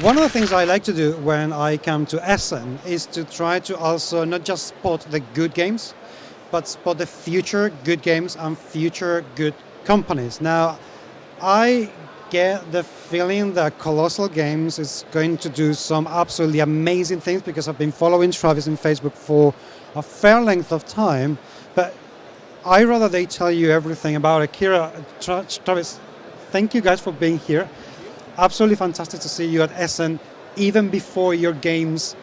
One of the things I like to do when I come to Essen is to try to also not just spot the good games, but spot the future good games and future good companies. Now, I get the feeling that Colossal Games is going to do some absolutely amazing things because I've been following Travis on Facebook for a fair length of time, but I rather they tell you everything about it. Kira, Travis, thank you guys for being here. Absolutely fantastic to see you at Essen even before your games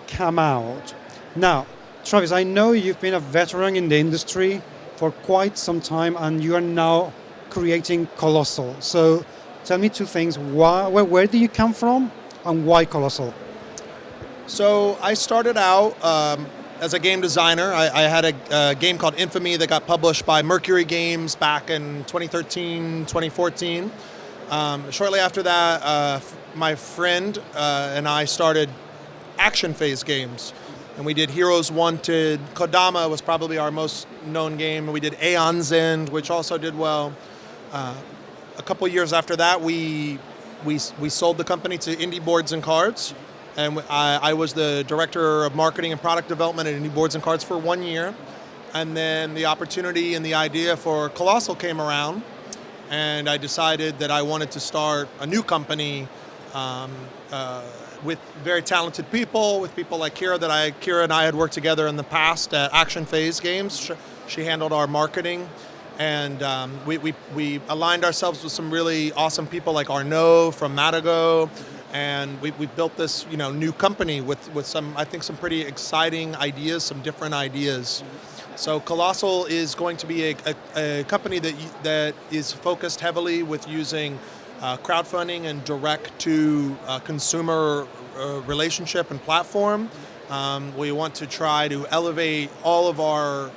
come out. Now, Travis, I know you've been a veteran in the industry for quite some time and you are now creating Colossal. So tell me two things. Where do you come from and why Colossal? So I started out as a game designer. I had a game called Infamy that got published by Mercury Games back in 2013, 2014. Shortly after that, my friend and I started Action Phase games. And we did Heroes Wanted. Kodama was probably our most known game. We did Aeon's End, which also did well. A couple years after that, we sold the company to Indie Boards and Cards. And I was the director of marketing and product development at Indie Boards and Cards for 1 year. And then the opportunity and the idea for Colossal came around. And I decided that I wanted to start a new company with very talented people, with people like Kira Kira and I had worked together in the past at Action Phase Games. She handled our marketing, and we aligned ourselves with some really awesome people like Arnaud from Matago, and we built this new company with some pretty exciting ideas, some different ideas. So Colossal is going to be a company that is focused heavily with using crowdfunding and direct-to-consumer relationship and platform. We want to try to elevate all of our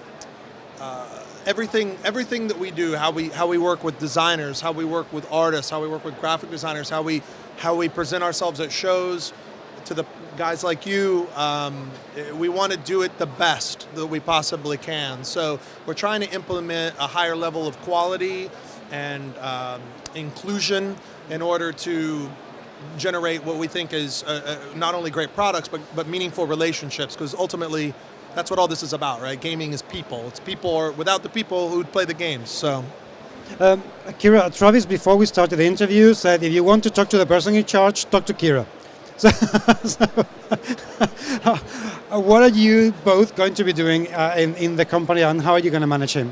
everything that we do, how we work with designers, how we work with artists, how we work with graphic designers, how we present ourselves at shows to the guys like you. We want to do it the best that we possibly can. So we're trying to implement a higher level of quality and inclusion in order to generate what we think is not only great products but meaningful relationships, because ultimately that's what all this is about, right? Gaming is people. It's people, or without the people who'd play the games. So Kira, Travis, before we started the interview, said if you want to talk to the person in charge, talk to Kira. So what are you both going to be doing in the company, and how are you going to manage him?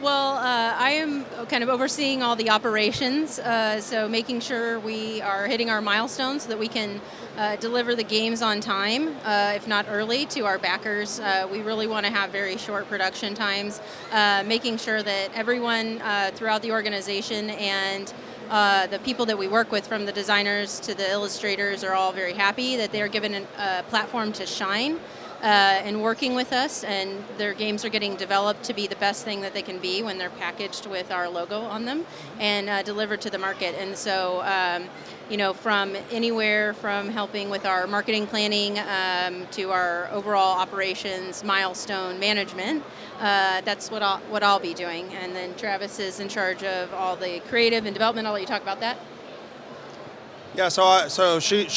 Well, I am kind of overseeing all the operations, so making sure we are hitting our milestones so that we can deliver the games on time, if not early, to our backers. We really want to have very short production times, making sure that everyone throughout the organization and the people that we work with, from the designers to the illustrators, are all very happy that they're given a platform to shine and working with us, and their games are getting developed to be the best thing that they can be when they're packaged with our logo on them and delivered to the market. And so, from anywhere from helping with our marketing planning to our overall operations milestone management, that's what I'll be doing. And then Travis is in charge of all the creative and development. I'll let you talk about that. Yeah, so she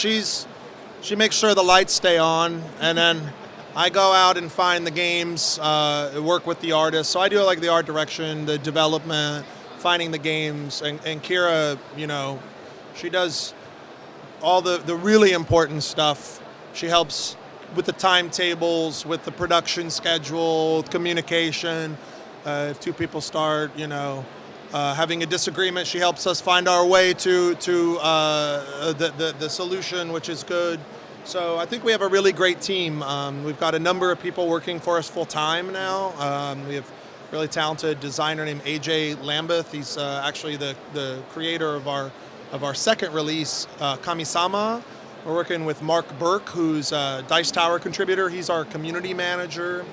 makes sure the lights stay on, and then I go out and find the games, work with the artists. So I do like the art direction, the development, finding the games, and Kira, she does all the really important stuff. She helps with the timetables, with the production schedule, communication. If two people start, having a disagreement, she helps us find our way to the solution, which is good. So I think we have a really great team. We've got a number of people working for us full time now. We have a really talented designer named AJ Lambeth. He's actually the creator of our second release, Kami-sama. We're working with Mark Burke, who's a Dice Tower contributor. He's our community manager.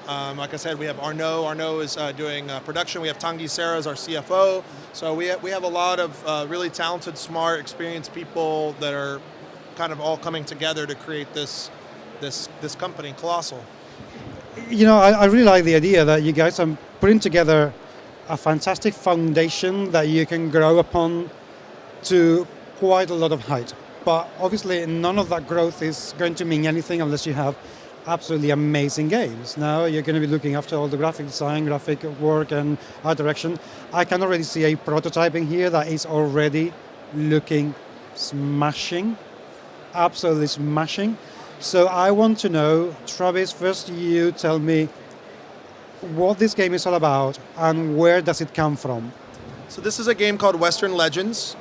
Like I said, we have Arnaud. Arnaud is doing production. We have Tanguy Serra as our CFO. So we have a lot of really talented, smart, experienced people that are kind of all coming together to create this company, Colossal. I really like the idea that you guys are putting together a fantastic foundation that you can grow upon to quite a lot of height. But obviously none of that growth is going to mean anything unless you have absolutely amazing games. Now you're going to be looking after all the graphic design, graphic work and art direction. I can already see a prototyping here that is already looking smashing, absolutely smashing. So I want to know, Travis, first you tell me what this game is all about and where does it come from? So this is a game called Western Legends.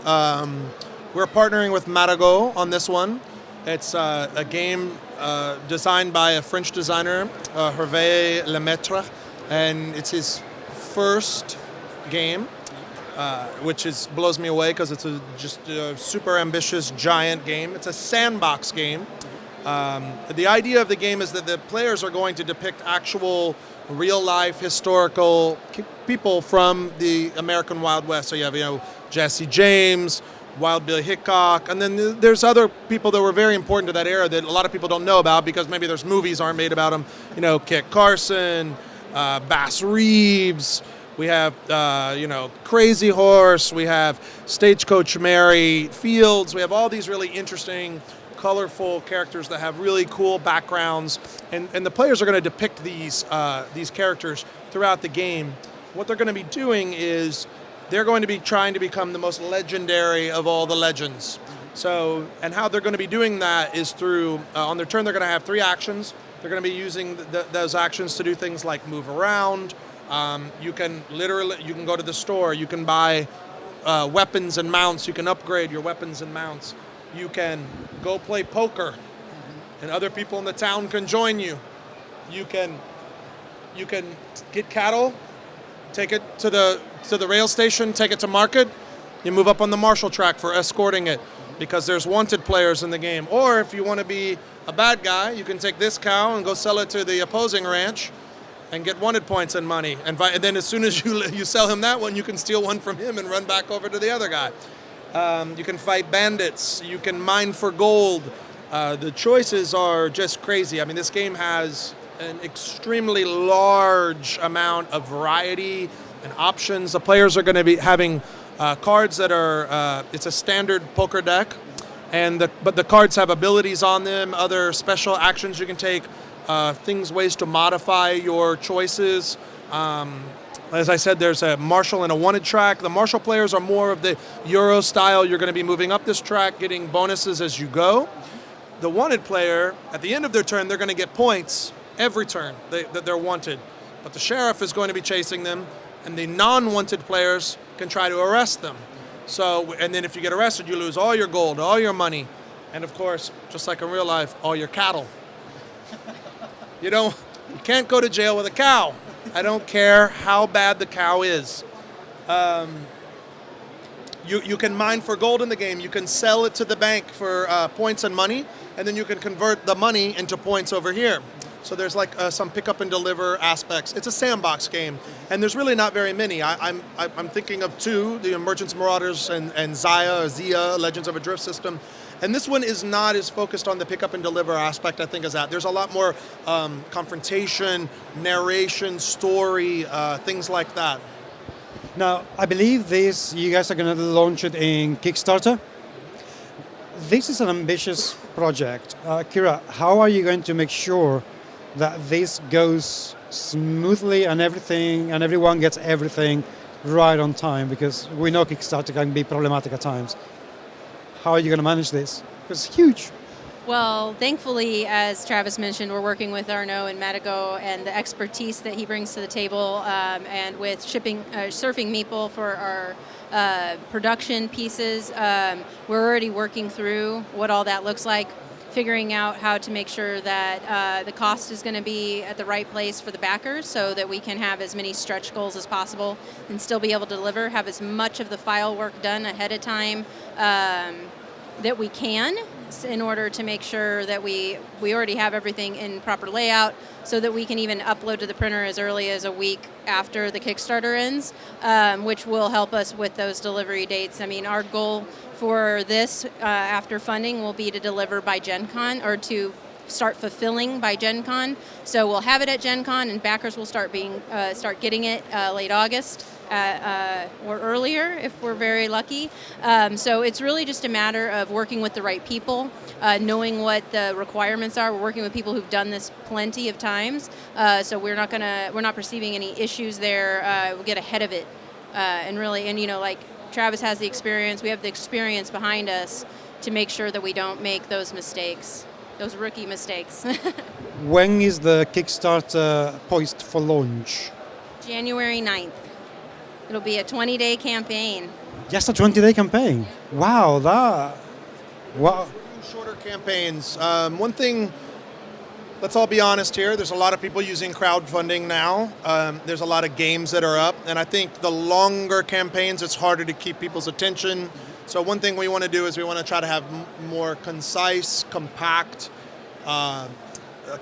We're partnering with Marigot on this one. It's a game designed by a French designer, Hervé Lemaitre, and it's his first game, which blows me away because it's just a super ambitious, giant game. It's a sandbox game. The idea of the game is that the players are going to depict actual, real-life, historical people from the American Wild West. So you have, Jesse James, Wild Bill Hickok, and then there's other people that were very important to that era that a lot of people don't know about because maybe there's movies aren't made about them. Kit Carson, Bass Reeves. We have, Crazy Horse. We have Stagecoach Mary Fields. We have all these really interesting, colorful characters that have really cool backgrounds, and the players are going to depict these characters throughout the game. What they're going to be doing is they're going to be trying to become the most legendary of all the legends. So, and how they're going to be doing that is through, on their turn, they're going to have 3 actions. They're going to be using those actions to do things like move around. You can go to the store. You can buy weapons and mounts. You can upgrade your weapons and mounts. You can go play poker, and other people in the town can join you. You can get cattle, take it to the rail station, take it to market. You move up on the marshal track for escorting it because there's wanted players in the game. Or if you want to be a bad guy, you can take this cow and go sell it to the opposing ranch and get wanted points and money. And then as soon as you sell him that one, you can steal one from him and run back over to the other guy. You can fight bandits. You can mine for gold. The choices are just crazy. I mean, this game has an extremely large amount of variety and options. The players are going to be having cards that are, it's a standard poker deck, but the cards have abilities on them, other special actions you can take, ways to modify your choices. As I said, there's a marshal and a wanted track. The marshal players are more of the Euro style. You're going to be moving up this track, getting bonuses as you go. The wanted player, at the end of their turn, they're going to get points every turn that they're wanted. But the sheriff is going to be chasing them, and the non-wanted players can try to arrest them. So, and then if you get arrested, you lose all your gold, all your money, and of course, just like in real life, all your cattle. You can't go to jail with a cow. I don't care how bad the cow is. You can mine for gold in the game. You can sell it to the bank for points and money, and then you can convert the money into points over here. So there's like some pick up and deliver aspects. It's a sandbox game, and there's really not very many. I'm thinking of 2, the Merchants Marauders and Zia, Legends of a Drift System. And this one is not as focused on the pick up and deliver aspect, I think, as that. There's a lot more confrontation, narration, story, things like that. Now, I believe you guys are going to launch it in Kickstarter. This is an ambitious project. Kira, how are you going to make sure that this goes smoothly and everyone gets everything right on time? Because we know Kickstarter can be problematic at times. How are you going to manage this? Because it's huge. Well, thankfully, as Travis mentioned, we're working with Arnaud and Marigot and the expertise that he brings to the table, and with Surfing Meeple for our production pieces. We're already working through what all that looks like, figuring out how to make sure that the cost is going to be at the right place for the backers so that we can have as many stretch goals as possible and still be able to deliver, have as much of the file work done ahead of time that we can, in order to make sure that we already have everything in proper layout so that we can even upload to the printer as early as a week after the Kickstarter ends, which will help us with those delivery dates. I mean, our goal for this after funding will be to deliver by Gen Con, or to start fulfilling by Gen Con. So we'll have it at Gen Con, and backers will start getting it late August. Or earlier if we're very lucky. So it's really just a matter of working with the right people, knowing what the requirements are. We're working with people who've done this plenty of times, so we're not perceiving any issues there. We'll get ahead of it, and like Travis has the experience, we have the experience behind us to make sure that we don't make those mistakes, those rookie mistakes. When is the Kickstarter poised for launch? January 9th. It'll be a 20-day campaign. Just a 20-day campaign. Wow, Shorter campaigns. One thing, let's all be honest here, there's a lot of people using crowdfunding now. There's a lot of games that are up, and I think the longer campaigns, it's harder to keep people's attention. So one thing we want to do is we want to try to have more concise, compact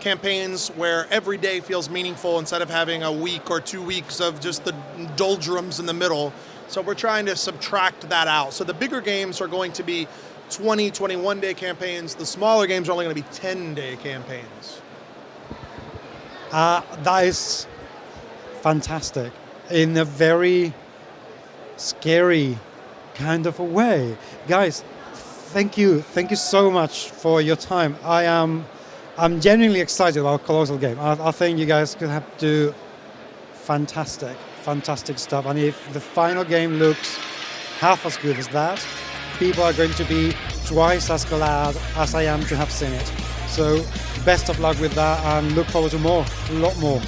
campaigns where every day feels meaningful instead of having a week or 2 weeks of just the doldrums in the middle. So we're trying to subtract that out. So the bigger games are going to be 20, 21-day campaigns. The smaller games are only going to be 10-day campaigns. That is fantastic in a very scary kind of a way. Guys, thank you so much for your time. I'm genuinely excited about Colossal Game. I think you guys could have to do fantastic stuff. And if the final game looks half as good as that, people are going to be twice as glad as I am to have seen it. So best of luck with that, and look forward to a lot more.